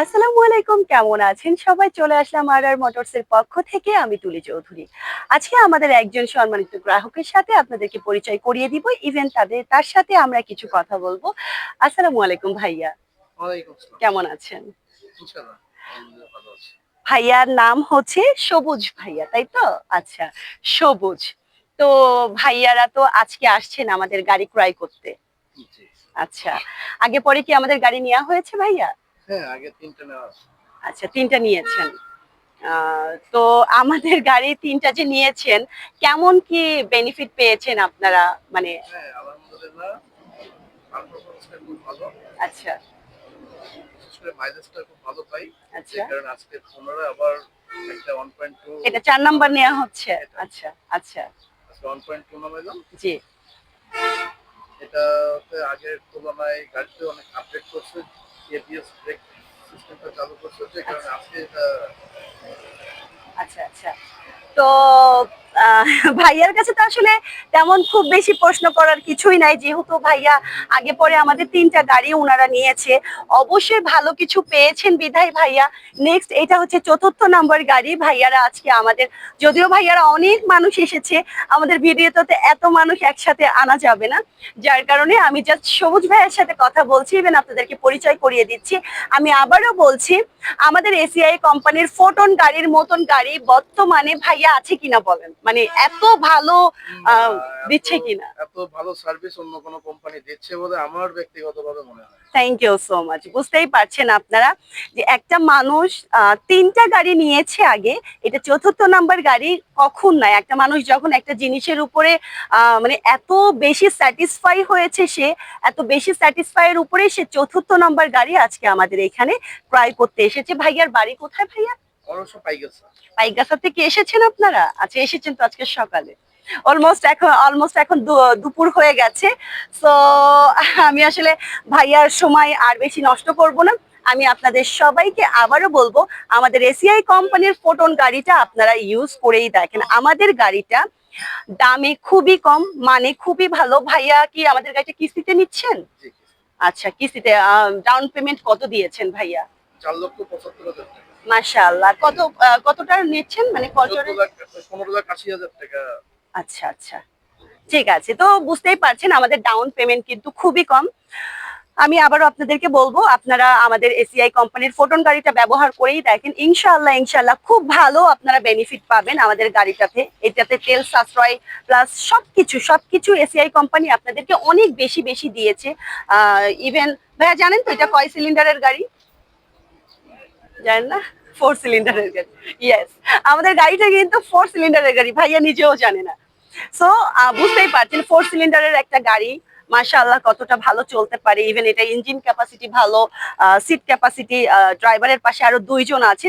আসসালামু আলাইকুম, কেমন আছেন সবাই? চলে আসলাম আর মোটরস এর পক্ষ থেকে। আমি তুলি চৌধুরী। আজকে আমাদের একজন সম্মানিত গ্রাহকের সাথে আপনাদেরকে পরিচয় করিয়ে দিব। ইভেন তার সাথে আমরা কিছু কথা বলবো। আসসালামু আলাইকুম ভাইয়া, ওয়ালাইকুম আসসালাম। কেমন আছেন? ইনশাআল্লাহ আলহামদুলিল্লাহ ভালো আছি। ভাইয়ার নাম হচ্ছে সবুজ ভাইয়া, তাই তো? আচ্ছা, সবুজ। তো ভাইয়ারা তো আজকে আসছেন আমাদের গাড়ি ক্রয় করতে। জি। আচ্ছা, আগে পরে কি আমাদের গাড়ি নেওয়া হয়েছে ভাইয়া? হ্যাঁ, আগে ৩ টা নেওয়া আছে। আচ্ছা, ৩ টা নিয়েছেন। তো আমাদের গাড়ি ৩ টা যে নিয়েছেন, কেমন কি বেনিফিট পেয়েছেন আপনারা? মানে হ্যাঁ, আলহামদুলিল্লাহ পারফরম্যান্সটা খুব ভালো। আচ্ছা, বিশেষ করে মাইলেজটা খুব ভালো পাই। যে আচ্ছা। কারণে আজকে পুনরায় আবার একটা 1.2 এটা ৪ নাম্বার নামাইলাম। নেয়া হচ্ছে। এটা আচ্ছা, আচ্ছা। আজকে 1.2 নামাইলাম। জি। এটাতে আগের তুলনায় গাড়িতে অনেক আপডেট করছে। এবিএস ব্রেক সিস্টেমটা চালু করছে যে কারণে আচ্ছা, আজকে এটা আচ্ছা, আচ্ছা। তো আহ, ভাইয়ার কাছে তো আসলে তেমন খুব বেশি প্রশ্ন করার কিছুই নাই, যেহেতু ভাইয়া আগে পরে আমাদের ৩ টা গাড়ি উনারা নিয়েছে। অবশ্যই ভালো কিছু পেয়েছেন বিধায় ভাইয়া নেক্সট এটা হচ্ছে ৪র্থ নাম্বার গাড়ি ভাইয়ারা আজকে আমাদের, যদিও ভাইয়ারা অনেক মানুষ এসেছে আমাদের ভিডিওতে, এত মানুষ একসাথে আনা যাবে না, যার কারণে আমি জাস্ট সবুজ ভাইয়ের সাথে কথা বলছি, ইভেন আপনাদেরকে পরিচয় করিয়ে দিচ্ছি। আমি আবারও বলছি, আমাদের এসিআই কোম্পানির ফোটন গাড়ির মতন গাড়ি বর্তমানে ভাইয়া আছে কিনা বলেন, মানে এত ভালো না এত দিচ্ছে কিনা। এত ভালো সার্ভিস অন্য কোনো কোম্পানি দিচ্ছে বলে আমার ব্যক্তিগতভাবে মনে হয় না। Thank you so much. বুঝতেই পারছেন আপনারা যে একটা মানুষ ৩ টা গাড়ি নিয়েছে আগে, এটা ৪র্থ নাম্বার গাড়ি কখন নয়। একটা মানুষ যখন একটা জিনিসের উপরে মানে এত বেশি স্যাটিসফাই হয়েছে, সে এত বেশি স্যাটিসফাই এর উপরে সে ৪র্থ নাম্বার গাড়ি আজকে আমাদের এখানে ক্রয় করতে এসেছে। ভাইয়ার বাড়ি কোথায় ভাইয়া? অবশ্য পাইকারি। পাইগাছা থেকে এসেছেন আপনারা? আচ্ছা, এসেছেন তো আজকে সকালে। অলমোস্ট এখন দুপুর হয়ে গেছে। সো আমি আসলে ভাইয়ার সময় আর বেশি নষ্ট করব না। আমি আপনাদের সবাইকে আবারও বলবো, আমাদের এসিআই কোম্পানির ফোটন গাড়িটা আপনারা ইউজ করেই দেখেন। আমাদের গাড়িটা দামে খুবই কম, মানে খুবই ভালো। ভাইয়া কি আমাদের গাড়িটা কিস্তিতে নিচ্ছেন? জি, আচ্ছা, কিস্তিতে ডাউন পেমেন্ট কত দিয়েছেন ভাইয়া? ৪,৭৫,০০০ টাকা। মাশাআল্লাহ। কতটা নিচ্ছেন, মানে কত? ১৪,০০,০০০ ১৫,৮০,০০০ টাকা। আচ্ছা, আচ্ছা। ঠিক আছে। তো বুঝতেই পারছেন আমাদের ডাউন পেমেন্ট কিন্তু খুবই কম। আমি আবারও আপনাদেরকে বলবো, আপনারা আমাদের এসিআই কোম্পানির ফোটন গাড়িটা ব্যবহার করেই দেখেন। ইনশাআল্লাহ, ইনশাআল্লাহ খুব ভালো আপনারা বেনিফিট পাবেন আমাদের গাড়িটাতে। এটাতে তেল সাশ্রয় প্লাস সবকিছু এসিআই কোম্পানি আপনাদেরকে অনেক বেশি দিয়েছে। ইভেন ভাইয়া জানেন তো এটা কয় সিলিন্ডারের গাড়ি? জানেন না? 4 সিলিন্ডারের গাড়ি। ইয়েস। আমাদের গাড়িটা কিন্তু 4 সিলিন্ডারের গাড়ি। ভাইয়া নিজেও জানে না। সো বুঝতেই পারছেন 4 সিলিন্ডারের একটা গাড়ি মাশাআল্লাহ কতটা ভালো চলতে পারে। ইভেন এটা ইঞ্জিন ক্যাপাসিটি ভালো, সিট ক্যাপাসিটি, ড্রাইভারের পাশে আরো ২ জন আছে।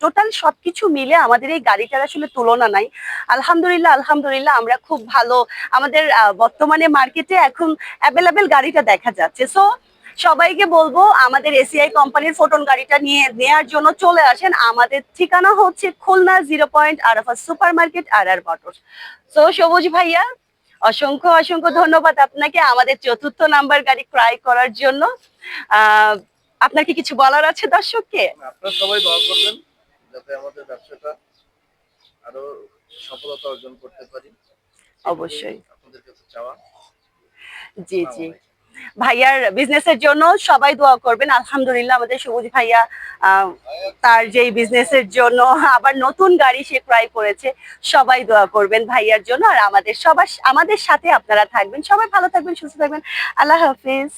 টোটাল সবকিছু মিলে আমাদের এই গাড়িটার আসলে তুলনা নাই। আলহামদুলিল্লাহ আমরা খুব ভালো, আমাদের বর্তমানে মার্কেটে এখন এভেলেবেল গাড়িটা দেখা যাচ্ছে। সো সবাইকে বলবো আমাদের এসিআই কোম্পানির ফোটন গাড়িটা নিয়ে নেয়ার জন্য চলে আসেন। আমাদের ঠিকানা হচ্ছে Khulna 0 point Arafat super market আর মোটরস। সো সবুজ ভাইয়া, অসংখ্য ধন্যবাদ আপনাকে আমাদের ৪র্থ নাম্বার গাড়ি ক্রয় করার জন্য। আহ আপনার কি কিছু বলার আছে দর্শককে? আপনারা সবাই দোয়া করবেন যাতে আমাদের ব্যবসাটা আরো সফলতা অর্জন করতে পারি। এটুকুই অবশ্যই। আপনাদের কাছে চাওয়া। জি, আসসালামু জি। আলাইকুম। ভাইয়ার বিজনেসের জন্য সবাই দোয়া করবেন। আলহামদুলিল্লাহ আমাদের সবুজ ভাইয়া আহ, তার যেই বিজনেসের জন্য আবার নতুন গাড়ি সে ক্রয় করেছে। সবাই দোয়া করবেন ভাইয়ার জন্য, আর আমাদের সাথে আপনারা থাকবেন। সবাই ভালো থাকবেন, সুস্থ থাকবেন। আল্লাহ হাফিজ।